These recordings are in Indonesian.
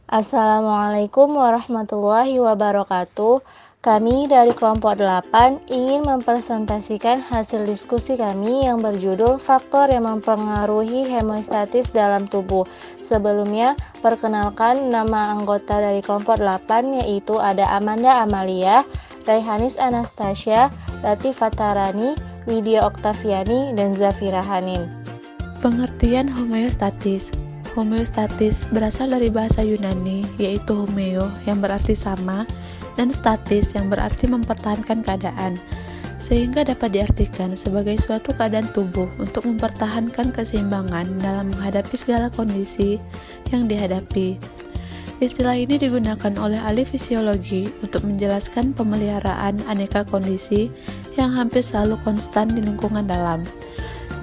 Assalamualaikum warahmatullahi wabarakatuh. Kami dari kelompok 8 ingin mempresentasikan hasil diskusi kami yang berjudul Faktor yang mempengaruhi hemostatis dalam tubuh. Sebelumnya, perkenalkan nama anggota dari kelompok 8 yaitu ada Amanda Amalia, Raihanis Anastasia, Latif Fatarani, Widya Oktaviani, dan Zafira Hanin. Pengertian homeostatis. Homeostatis berasal dari bahasa Yunani, yaitu homeo yang berarti sama, dan statis yang berarti mempertahankan keadaan, sehingga dapat diartikan sebagai suatu keadaan tubuh untuk mempertahankan keseimbangan dalam menghadapi segala kondisi yang dihadapi. Istilah ini digunakan oleh ahli fisiologi untuk menjelaskan pemeliharaan aneka kondisi yang hampir selalu konstan di lingkungan dalam.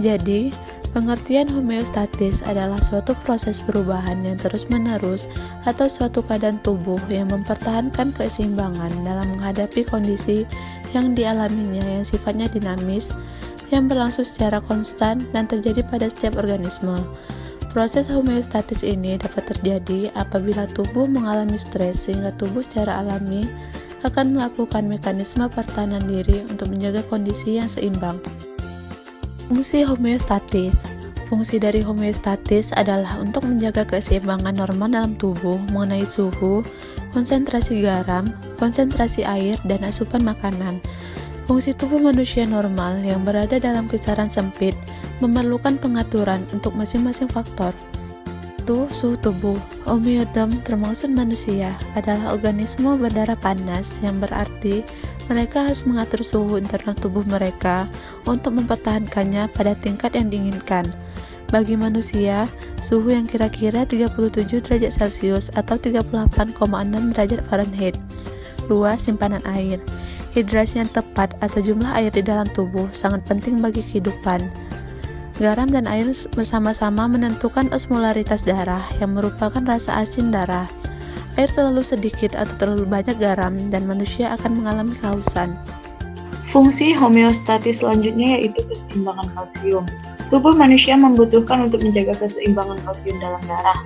Jadi, pengertian homeostatis adalah suatu proses perubahan yang terus-menerus atau suatu keadaan tubuh yang mempertahankan keseimbangan dalam menghadapi kondisi yang dialaminya yang sifatnya dinamis, yang berlangsung secara konstan dan terjadi pada setiap organisme. Proses homeostatis ini dapat terjadi apabila tubuh mengalami stres sehingga tubuh secara alami akan melakukan mekanisme pertahanan diri untuk menjaga kondisi yang seimbang. Fungsi homeostatis. Fungsi dari homeostatis adalah untuk menjaga keseimbangan normal dalam tubuh mengenai suhu, konsentrasi garam, konsentrasi air, dan asupan makanan. Fungsi tubuh manusia normal yang berada dalam kisaran sempit memerlukan pengaturan untuk masing-masing faktor. Suhu tubuh. Homeodom termasuk manusia adalah organisme berdarah panas, yang berarti mereka harus mengatur suhu internal tubuh mereka untuk mempertahankannya pada tingkat yang diinginkan. Bagi manusia, suhu yang kira-kira 37 derajat Celcius atau 38,6 derajat Fahrenheit. Luas simpanan air. Hidrasi yang tepat atau jumlah air di dalam tubuh sangat penting bagi kehidupan. Garam dan air bersama-sama menentukan osmolaritas darah yang merupakan rasa asin darah. Air terlalu sedikit atau terlalu banyak garam dan manusia akan mengalami kehausan. Fungsi homeostatis selanjutnya yaitu keseimbangan kalsium. Tubuh manusia membutuhkan untuk menjaga keseimbangan kalsium dalam darah.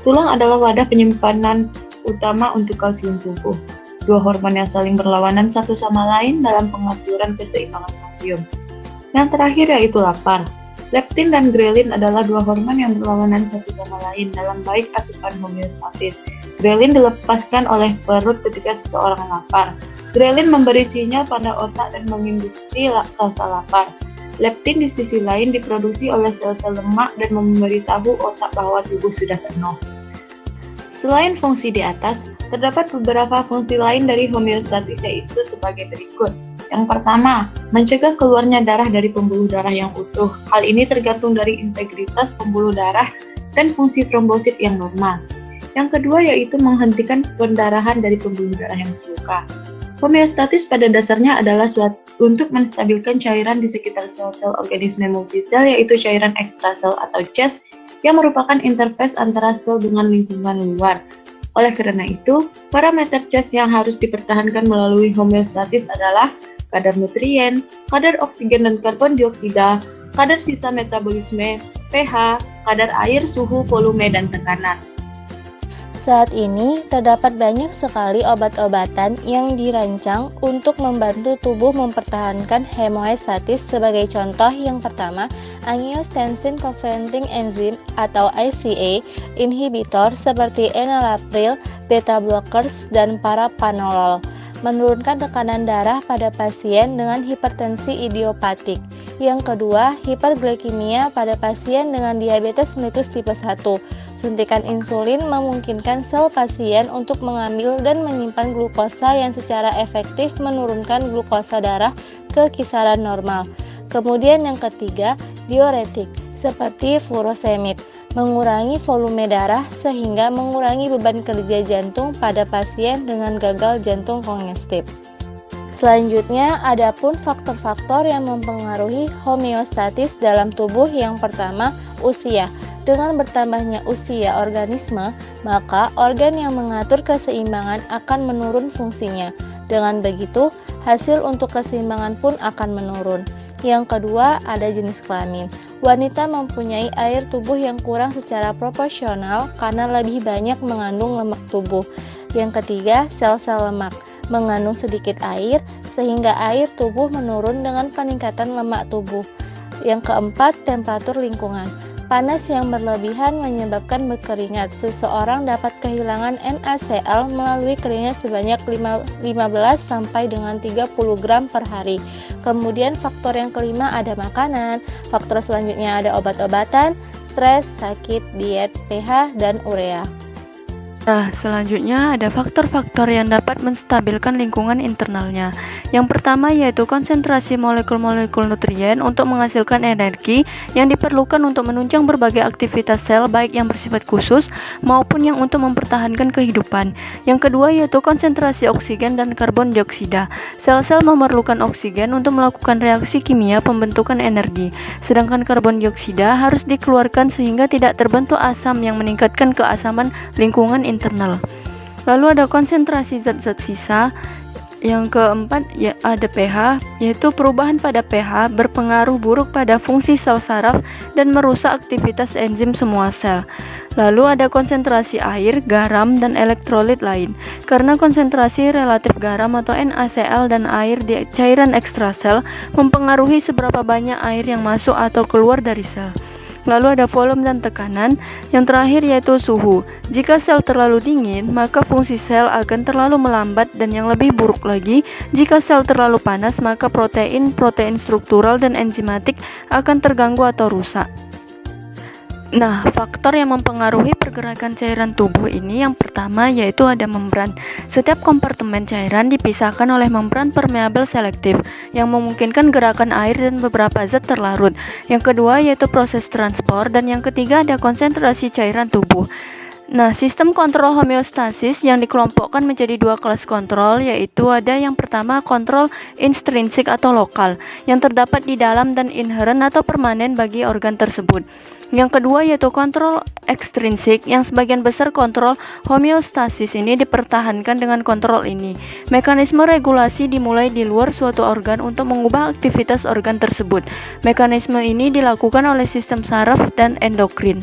Tulang adalah wadah penyimpanan utama untuk kalsium tubuh. Dua hormon yang saling berlawanan satu sama lain dalam pengaturan keseimbangan kalsium. Yang terakhir yaitu lapar. Leptin dan grelin adalah dua hormon yang berlawanan satu sama lain dalam baik asupan homeostatis. Grelin dilepaskan oleh perut ketika seseorang lapar. Grelin memberi sinyal pada otak dan menginduksi rasa lapar. Leptin di sisi lain diproduksi oleh sel-sel lemak dan memberitahu otak bahwa tubuh sudah penuh. Selain fungsi di atas, terdapat beberapa fungsi lain dari homeostatis yaitu sebagai berikut. Yang pertama, mencegah keluarnya darah dari pembuluh darah yang utuh. Hal ini tergantung dari integritas pembuluh darah dan fungsi trombosit yang normal. Yang kedua yaitu menghentikan pendarahan dari pembuluh darah yang terluka. Homeostatis pada dasarnya adalah untuk menstabilkan cairan di sekitar sel-sel organisme multisel yaitu cairan ekstrasel atau CHES yang merupakan interface antara sel dengan lingkungan luar. Oleh karena itu, parameter CHES yang harus dipertahankan melalui homeostatis adalah kadar nutrien, kadar oksigen dan karbon dioksida, kadar sisa metabolisme, pH, kadar air, suhu, volume, dan tekanan. Saat ini, terdapat banyak sekali obat-obatan yang dirancang untuk membantu tubuh mempertahankan hemostatis. Sebagai contoh, yang pertama, angiotensin converting enzyme atau ACE inhibitor seperti enalapril, beta blockers, dan parapanolol menurunkan tekanan darah pada pasien dengan hipertensi idiopatik. Yang kedua, hiperglikemia pada pasien dengan diabetes mellitus tipe 1. Suntikan insulin memungkinkan sel pasien untuk mengambil dan menyimpan glukosa yang secara efektif menurunkan glukosa darah ke kisaran normal. Kemudian yang ketiga, diuretik seperti furosemid mengurangi volume darah sehingga mengurangi beban kerja jantung pada pasien dengan gagal jantung kongestif. Selanjutnya, adapun faktor-faktor yang mempengaruhi homeostatis dalam tubuh. Yang pertama, usia. Dengan bertambahnya usia organisme, maka organ yang mengatur keseimbangan akan menurun fungsinya. Dengan begitu, hasil untuk keseimbangan pun akan menurun. Yang kedua, ada jenis kelamin. Wanita mempunyai air tubuh yang kurang secara proporsional karena lebih banyak mengandung lemak tubuh. Yang ketiga, sel-sel lemak mengandung sedikit air sehingga air tubuh menurun dengan peningkatan lemak tubuh. Yang keempat, temperatur lingkungan. Panas yang berlebihan menyebabkan berkeringat. Seseorang dapat kehilangan NaCl melalui keringat sebanyak 15 sampai dengan 30 gram per hari. Kemudian faktor yang kelima ada makanan. Faktor selanjutnya ada obat-obatan, stres, sakit, diet, pH, dan urea. Nah, selanjutnya ada faktor-faktor yang dapat menstabilkan lingkungan internalnya. Yang pertama yaitu konsentrasi molekul-molekul nutrien untuk menghasilkan energi yang diperlukan untuk menunjang berbagai aktivitas sel baik yang bersifat khusus maupun yang untuk mempertahankan kehidupan. Yang kedua yaitu konsentrasi oksigen dan karbon dioksida. Sel-sel memerlukan oksigen untuk melakukan reaksi kimia pembentukan energi, sedangkan karbon dioksida harus dikeluarkan sehingga tidak terbentuk asam yang meningkatkan keasaman lingkungan internal. Lalu ada konsentrasi zat-zat sisa. Yang keempat ya ada pH, yaitu perubahan pada pH berpengaruh buruk pada fungsi sel saraf dan merusak aktivitas enzim semua sel. Lalu ada konsentrasi air, garam, dan elektrolit lain. Karena konsentrasi relatif garam atau NaCl dan air di cairan ekstrasel mempengaruhi seberapa banyak air yang masuk atau keluar dari sel. Lalu ada volume dan tekanan. Yang terakhir yaitu suhu. Jika sel terlalu dingin, maka fungsi sel akan terlalu melambat, dan yang lebih buruk lagi, jika sel terlalu panas, maka protein struktural dan enzimatik akan terganggu atau rusak. Nah, faktor yang mempengaruhi pergerakan cairan tubuh ini yang pertama yaitu ada membran. Setiap kompartemen cairan dipisahkan oleh membran permeabel selektif yang memungkinkan gerakan air dan beberapa zat terlarut. Yang kedua yaitu proses transport, dan yang ketiga ada konsentrasi cairan tubuh. Nah, sistem kontrol homeostasis yang dikelompokkan menjadi dua kelas kontrol, yaitu ada yang pertama kontrol intrinsik atau lokal yang terdapat di dalam dan inheren atau permanen bagi organ tersebut. Yang kedua yaitu kontrol ekstrinsik, yang sebagian besar kontrol homeostasis ini dipertahankan dengan kontrol ini. Mekanisme regulasi dimulai di luar suatu organ untuk mengubah aktivitas organ tersebut. Mekanisme ini dilakukan oleh sistem saraf dan endokrin.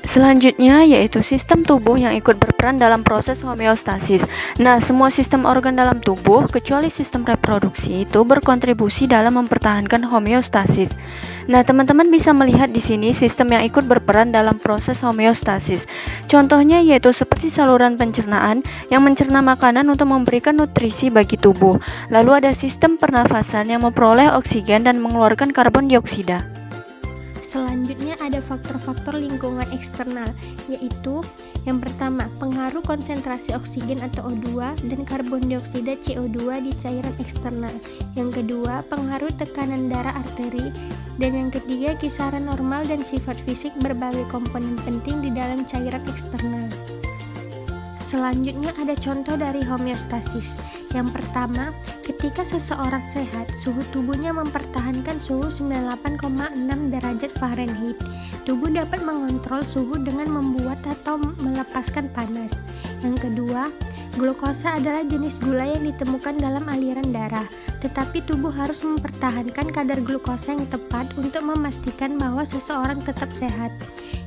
Selanjutnya yaitu sistem tubuh yang ikut berperan dalam proses homeostasis. Nah, semua sistem organ dalam tubuh kecuali sistem reproduksi itu berkontribusi dalam mempertahankan homeostasis. Nah, teman-teman bisa melihat di sini sistem yang ikut berperan dalam proses homeostasis. Contohnya yaitu seperti saluran pencernaan yang mencerna makanan untuk memberikan nutrisi bagi tubuh. Lalu ada sistem pernafasan yang memperoleh oksigen dan mengeluarkan karbon dioksida. Selanjutnya ada faktor-faktor lingkungan eksternal, yaitu yang pertama, pengaruh konsentrasi oksigen atau O2 dan karbon dioksida CO2 di cairan eksternal. Yang kedua, pengaruh tekanan darah arteri. Dan yang ketiga, kisaran normal dan sifat fisik berbagai komponen penting di dalam cairan eksternal. Selanjutnya ada contoh dari homeostasis. Yang pertama, ketika seseorang sehat, suhu tubuhnya mempertahankan suhu 98,6 derajat Fahrenheit. Tubuh dapat mengontrol suhu dengan membuat atau melepaskan panas. Yang kedua, glukosa adalah jenis gula yang ditemukan dalam aliran darah, tetapi tubuh harus mempertahankan kadar glukosa yang tepat untuk memastikan bahwa seseorang tetap sehat.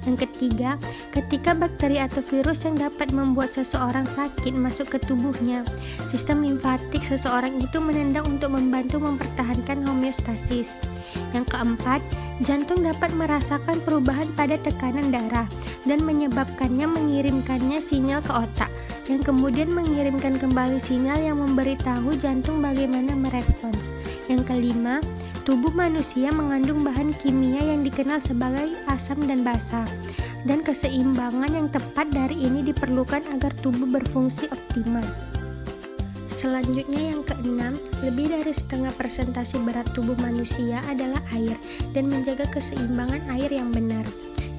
Yang ketiga, ketika bakteri atau virus yang dapat membuat seseorang sakit masuk ke tubuhnya, sistem limfatik seseorang itu menendang untuk membantu mempertahankan homeostasis. Yang keempat, jantung dapat merasakan perubahan pada tekanan darah dan menyebabkannya mengirimkannya sinyal ke otak, yang kemudian mengirimkan kembali sinyal yang memberitahu jantung bagaimana merespons. Yang kelima, tubuh manusia mengandung bahan kimia yang dikenal sebagai asam dan basa, dan keseimbangan yang tepat dari ini diperlukan agar tubuh berfungsi optimal. Selanjutnya yang keenam, lebih dari setengah persentase berat tubuh manusia adalah air, dan menjaga keseimbangan air yang benar.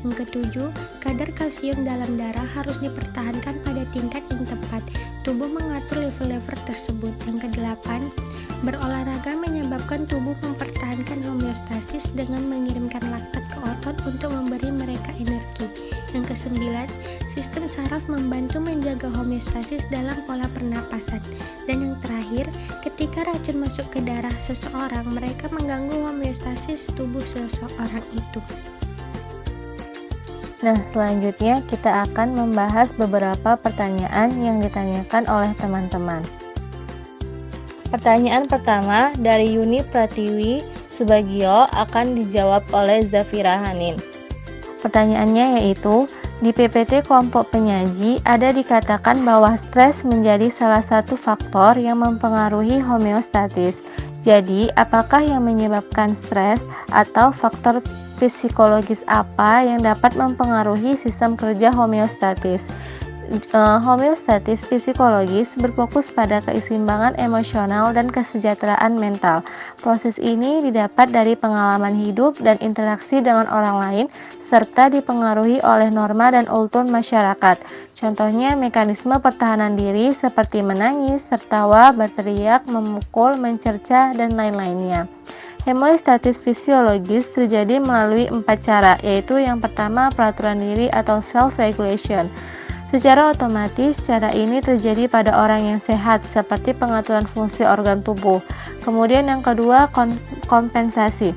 Yang ketujuh, kadar kalsium dalam darah harus dipertahankan pada tingkat yang tepat. Tubuh mengatur level-level tersebut. Yang kedelapan, berolahraga menyebabkan tubuh mempertahankan homeostasis dengan mengirimkan laktat ke otot untuk memberi mereka energi. Yang kesembilan, sistem saraf membantu menjaga homeostasis dalam pola pernapasan. Dan yang terakhir, ketika racun masuk ke darah seseorang, mereka mengganggu homeostasis tubuh seseorang itu. Nah, selanjutnya kita akan membahas beberapa pertanyaan yang ditanyakan oleh teman-teman. Pertanyaan pertama dari Yuni Pratiwi Subagio akan dijawab oleh Zafira Hanin. Pertanyaannya yaitu, di PPT kelompok penyaji ada dikatakan bahwa stres menjadi salah satu faktor yang mempengaruhi homeostatis. Jadi, apakah yang menyebabkan stres atau faktor psikologis apa yang dapat mempengaruhi sistem kerja homeostatis? Homeostatis psikologis berfokus pada keseimbangan emosional dan kesejahteraan mental. Proses ini didapat dari pengalaman hidup dan interaksi dengan orang lain, serta dipengaruhi oleh norma dan kultur masyarakat. Contohnya mekanisme pertahanan diri seperti menangis, tertawa, berteriak, memukul, mencerca, dan lain-lainnya. Homeostatis fisiologis terjadi melalui 4 cara, yaitu yang pertama peraturan diri atau self-regulation. Secara otomatis, cara ini terjadi pada orang yang sehat, seperti pengaturan fungsi organ tubuh. Kemudian yang kedua, kompensasi.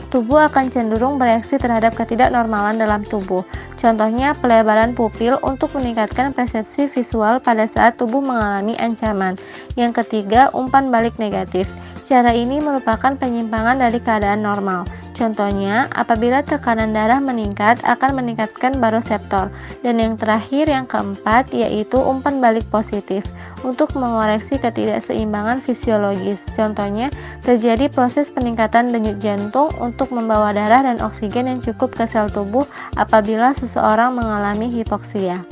Tubuh akan cenderung bereaksi terhadap ketidaknormalan dalam tubuh. Contohnya, pelebaran pupil untuk meningkatkan persepsi visual pada saat tubuh mengalami ancaman. Yang ketiga, umpan balik negatif. Cara ini merupakan penyimpangan dari keadaan normal. Contohnya, apabila tekanan darah meningkat akan meningkatkan baroseptor. Dan yang terakhir, yang keempat, yaitu umpan balik positif untuk mengoreksi ketidakseimbangan fisiologis. Contohnya, terjadi proses peningkatan denyut jantung untuk membawa darah dan oksigen yang cukup ke sel tubuh apabila seseorang mengalami hipoksia.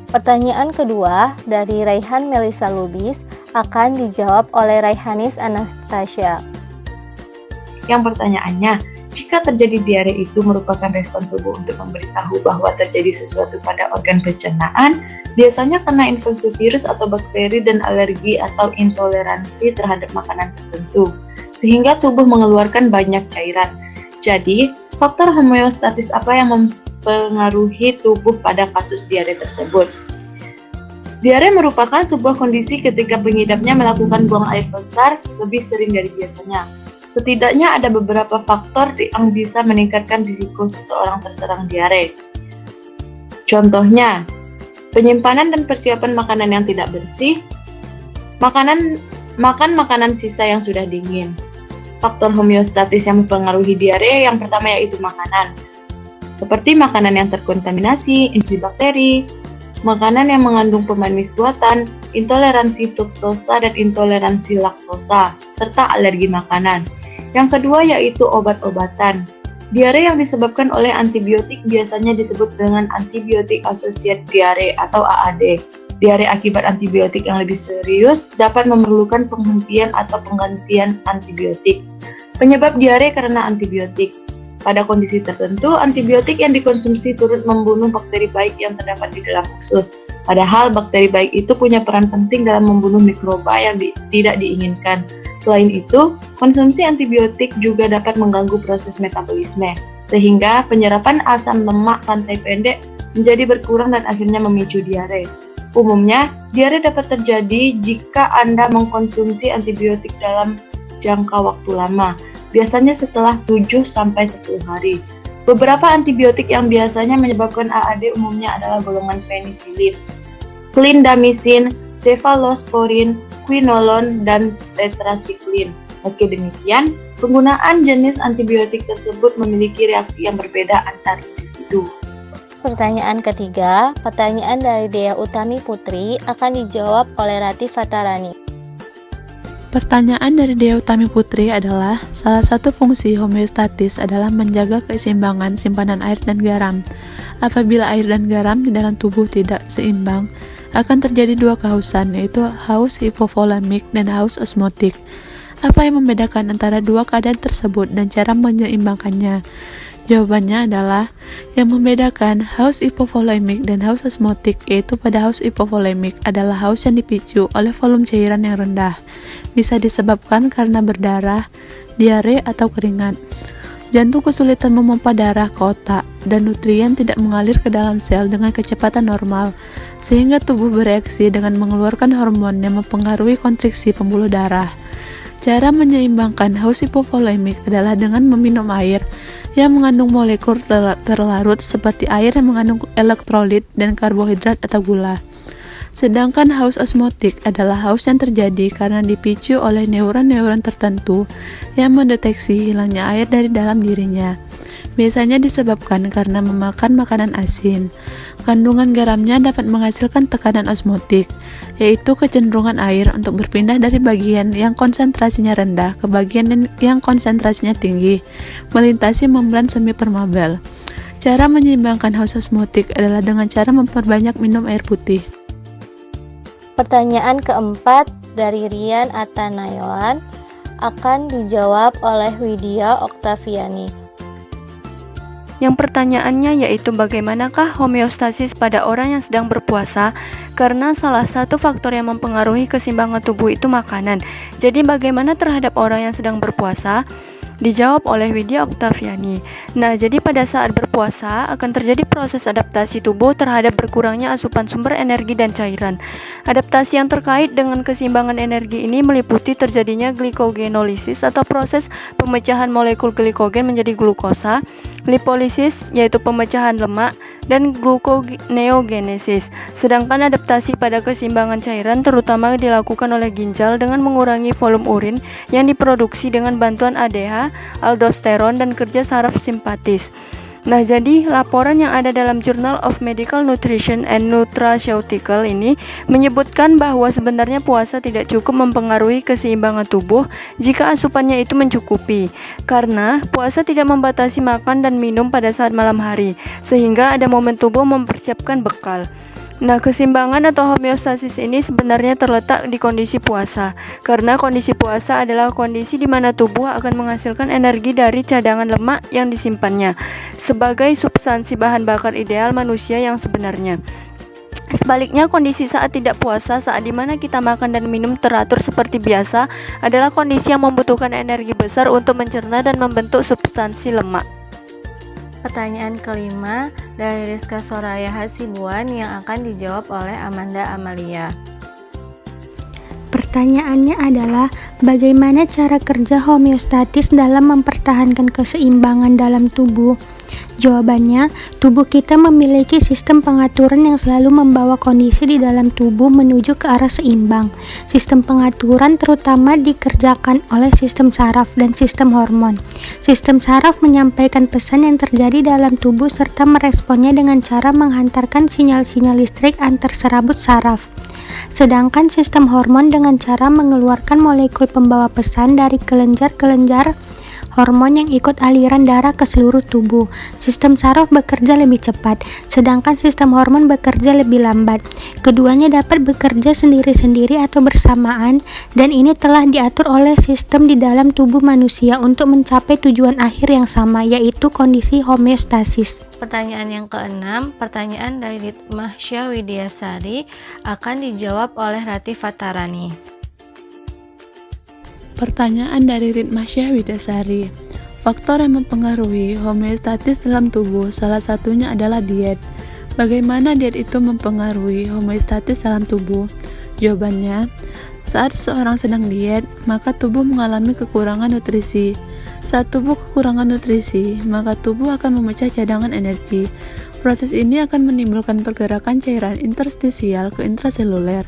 Pertanyaan kedua dari Raihan Melisa Lubis akan dijawab oleh Raihanis Anastasia. Yang pertanyaannya, jika terjadi diare itu merupakan respon tubuh untuk memberitahu bahwa terjadi sesuatu pada organ pencernaan, biasanya karena infeksi virus atau bakteri dan alergi atau intoleransi terhadap makanan tertentu, sehingga tubuh mengeluarkan banyak cairan. Jadi, faktor homeostatis apa yang mempengaruhi tubuh pada kasus diare tersebut? Diare merupakan sebuah kondisi ketika pengidapnya melakukan buang air besar lebih sering dari biasanya. Setidaknya ada beberapa faktor yang bisa meningkatkan risiko seseorang terserang diare. Contohnya, penyimpanan dan persiapan makanan yang tidak bersih, makan makanan sisa yang sudah dingin. Faktor homeostatis yang mempengaruhi diare yang pertama yaitu makanan, seperti makanan yang terkontaminasi infeksi bakteri, makanan yang mengandung pemanis buatan, intoleransi fruktosa dan intoleransi laktosa, serta alergi makanan. Yang kedua yaitu obat-obatan. Diare yang disebabkan oleh antibiotik biasanya disebut dengan antibiotik associated diare atau AAD. Diare akibat antibiotik yang lebih serius dapat memerlukan penghentian atau penggantian antibiotik. Penyebab diare karena antibiotik. Pada kondisi tertentu, antibiotik yang dikonsumsi turut membunuh bakteri baik yang terdapat di dalam usus. Padahal bakteri baik itu punya peran penting dalam membunuh mikroba yang tidak diinginkan. Selain itu, konsumsi antibiotik juga dapat mengganggu proses metabolisme, sehingga penyerapan asam lemak rantai pendek menjadi berkurang dan akhirnya memicu diare. Umumnya, diare dapat terjadi jika Anda mengkonsumsi antibiotik dalam jangka waktu lama, biasanya setelah 7-10 hari. Beberapa antibiotik yang biasanya menyebabkan AAD umumnya adalah golongan penisilin, clindamycin, cefalosporin, quinolone, dan tetrasiklin. Meski demikian, penggunaan jenis antibiotik tersebut memiliki reaksi yang berbeda antar individu. Pertanyaan ketiga, pertanyaan dari Dea Utami Putri akan dijawab oleh Rati Fatarani. Pertanyaan dari Dea Utami Putri adalah, salah satu fungsi homeostatis adalah menjaga keseimbangan simpanan air dan garam. Apabila air dan garam di dalam tubuh tidak seimbang, akan terjadi dua kehausan, yaitu haus hipovolemik dan haus osmotik. Apa yang membedakan antara dua keadaan tersebut dan cara menyeimbangkannya? Jawabannya adalah yang membedakan haus hipovolemik dan haus osmotik, yaitu pada haus hipovolemik adalah haus yang dipicu oleh volume cairan yang rendah, bisa disebabkan karena berdarah, diare, atau keringat. Jantung kesulitan memompa darah ke otak, dan nutrien tidak mengalir ke dalam sel dengan kecepatan normal, sehingga tubuh bereaksi dengan mengeluarkan hormon yang mempengaruhi kontriksi pembuluh darah. Cara menyeimbangkan haus hipovolemik adalah dengan meminum air yang mengandung molekul terlarut seperti air yang mengandung elektrolit dan karbohidrat atau gula. Sedangkan haus osmotik adalah haus yang terjadi karena dipicu oleh neuron-neuron tertentu yang mendeteksi hilangnya air dari dalam dirinya. Biasanya disebabkan karena memakan makanan asin. Kandungan garamnya dapat menghasilkan tekanan osmotik, yaitu kecenderungan air untuk berpindah dari bagian yang konsentrasinya rendah ke bagian yang konsentrasinya tinggi, melintasi membran semi permeabel. Cara menyeimbangkan haus osmotik adalah dengan cara memperbanyak minum air putih. Pertanyaan keempat dari Rian Atanayawan akan dijawab oleh Widya Oktaviani. Yang pertanyaannya yaitu bagaimanakah homeostasis pada orang yang sedang berpuasa, karena salah satu faktor yang mempengaruhi keseimbangan tubuh itu makanan. Jadi bagaimana terhadap orang yang sedang berpuasa? Dijawab oleh Widya Oktaviani. Nah, jadi pada saat berpuasa akan terjadi proses adaptasi tubuh terhadap berkurangnya asupan sumber energi dan cairan. Adaptasi yang terkait dengan keseimbangan energi ini meliputi terjadinya glikogenolisis atau proses pemecahan molekul glikogen menjadi glukosa, lipolisis yaitu pemecahan lemak, dan gluconeogenesis. Sedangkan adaptasi pada keseimbangan cairan terutama dilakukan oleh ginjal dengan mengurangi volume urin yang diproduksi dengan bantuan ADH, aldosteron, dan kerja saraf simpatis. Nah, jadi laporan yang ada dalam Journal of Medical Nutrition and Nutraceutical ini menyebutkan bahwa sebenarnya puasa tidak cukup mempengaruhi keseimbangan tubuh jika asupannya itu mencukupi, karena puasa tidak membatasi makan dan minum pada saat malam hari, sehingga ada momen tubuh mempersiapkan bekal. Nah, keseimbangan atau homeostasis ini sebenarnya terletak di kondisi puasa, karena kondisi puasa adalah kondisi di mana tubuh akan menghasilkan energi dari cadangan lemak yang disimpannya, sebagai substansi bahan bakar ideal manusia yang sebenarnya. Sebaliknya, kondisi saat tidak puasa, saat dimana kita makan dan minum teratur seperti biasa, adalah kondisi yang membutuhkan energi besar untuk mencerna dan membentuk substansi lemak. Pertanyaan kelima dari Rizka Soraya Hasibuan yang akan dijawab oleh Amanda Amalia. Pertanyaannya adalah bagaimana cara kerja homeostatis dalam mempertahankan keseimbangan dalam tubuh? Jawabannya, tubuh kita memiliki sistem pengaturan yang selalu membawa kondisi di dalam tubuh menuju ke arah seimbang. Sistem pengaturan terutama dikerjakan oleh sistem saraf dan sistem hormon. Sistem saraf menyampaikan pesan yang terjadi dalam tubuh serta meresponnya dengan cara menghantarkan sinyal-sinyal listrik antar serabut saraf. Sedangkan sistem hormon dengan cara mengeluarkan molekul pembawa pesan dari kelenjar-kelenjar hormon yang ikut aliran darah ke seluruh tubuh. Sistem saraf bekerja lebih cepat, sedangkan sistem hormon bekerja lebih lambat. Keduanya dapat bekerja sendiri-sendiri atau bersamaan, dan ini telah diatur oleh sistem di dalam tubuh manusia untuk mencapai tujuan akhir yang sama, yaitu kondisi homeostasis. Pertanyaan yang keenam, pertanyaan dari Ditmahsya Widyasari akan dijawab oleh Rati Fatarani. Pertanyaan dari Ritmasyah Widasari. Faktor yang mempengaruhi homeostatis dalam tubuh salah satunya adalah diet. Bagaimana diet itu mempengaruhi homeostatis dalam tubuh? Jawabannya, saat seseorang sedang diet, maka tubuh mengalami kekurangan nutrisi. Saat tubuh kekurangan nutrisi, maka tubuh akan memecah cadangan energi. Proses ini akan menimbulkan pergerakan cairan interstisial ke intraseluler.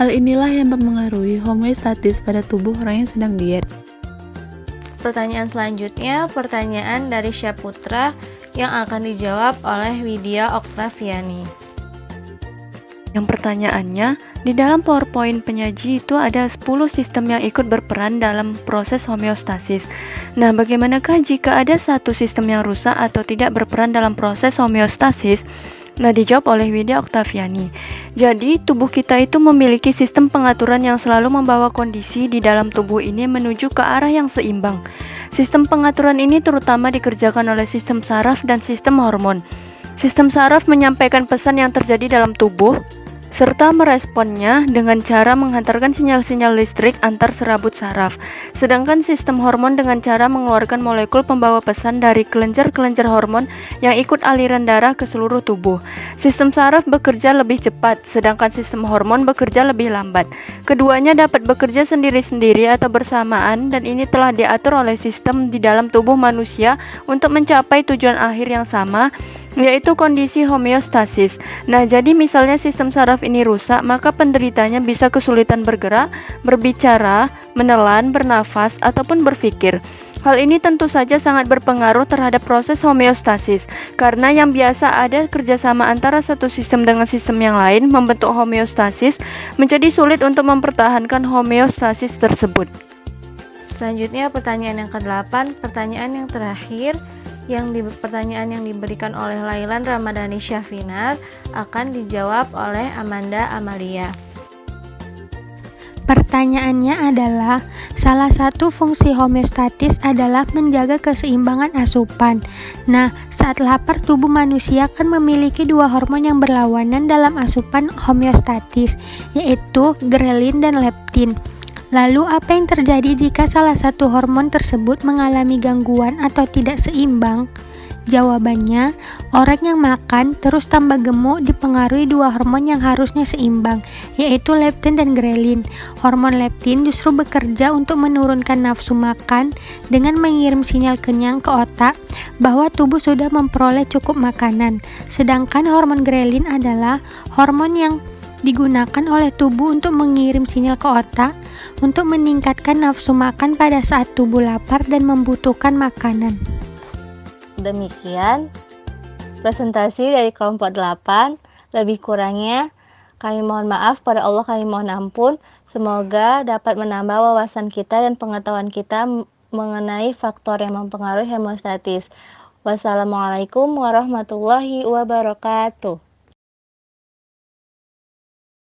Hal inilah yang mempengaruhi homeostatis pada tubuh orang yang sedang diet. Pertanyaan selanjutnya, pertanyaan dari Syaputra yang akan dijawab oleh Widya Oktaviani. Yang pertanyaannya, di dalam PowerPoint penyaji itu ada 10 sistem yang ikut berperan dalam proses homeostasis. Nah, bagaimanakah jika ada satu sistem yang rusak atau tidak berperan dalam proses homeostasis? Nah, dijawab oleh Widya Oktaviani. Jadi, tubuh kita itu memiliki sistem pengaturan yang selalu membawa kondisi di dalam tubuh ini menuju ke arah yang seimbang. Sistem pengaturan ini terutama dikerjakan oleh sistem saraf dan sistem hormon. Sistem saraf menyampaikan pesan yang terjadi dalam tubuh serta meresponnya dengan cara menghantarkan sinyal-sinyal listrik antar serabut saraf. Sedangkan sistem hormon dengan cara mengeluarkan molekul pembawa pesan dari kelenjar-kelenjar hormon yang ikut aliran darah ke seluruh tubuh. Sistem saraf bekerja lebih cepat, sedangkan sistem hormon bekerja lebih lambat. Keduanya dapat bekerja sendiri-sendiri atau bersamaan, dan ini telah diatur oleh sistem di dalam tubuh manusia untuk mencapai tujuan akhir yang sama, yaitu kondisi homeostasis. Nah, jadi misalnya sistem saraf ini rusak, maka penderitanya bisa kesulitan bergerak, berbicara, menelan, bernafas, ataupun berpikir. Hal ini tentu saja sangat berpengaruh terhadap proses homeostasis, karena yang biasa ada kerjasama antara satu sistem dengan sistem yang lain membentuk homeostasis, menjadi sulit untuk mempertahankan homeostasis tersebut. Selanjutnya pertanyaan yang ke-8, pertanyaan yang terakhir. Pertanyaan yang diberikan oleh Lailan Ramadhani Syahfinar akan dijawab oleh Amanda Amalia. Pertanyaannya adalah, salah satu fungsi homeostatis adalah menjaga keseimbangan asupan. Nah, saat lapar tubuh manusia akan memiliki dua hormon yang berlawanan dalam asupan homeostatis, yaitu grelin dan leptin. Lalu apa yang terjadi jika salah satu hormon tersebut mengalami gangguan atau tidak seimbang? Jawabannya, orang yang makan terus tambah gemuk dipengaruhi dua hormon yang harusnya seimbang, yaitu leptin dan grelin. Hormon leptin justru bekerja untuk menurunkan nafsu makan dengan mengirim sinyal kenyang ke otak bahwa tubuh sudah memperoleh cukup makanan. Sedangkan hormon grelin adalah hormon yang digunakan oleh tubuh untuk mengirim sinyal ke otak untuk meningkatkan nafsu makan pada saat tubuh lapar dan membutuhkan makanan. Demikian presentasi dari kelompok 8. Lebih kurangnya kami mohon maaf, pada Allah kami mohon ampun. Semoga dapat menambah wawasan kita dan pengetahuan kita mengenai faktor yang mempengaruhi homeostatis. Wassalamualaikum warahmatullahi wabarakatuh.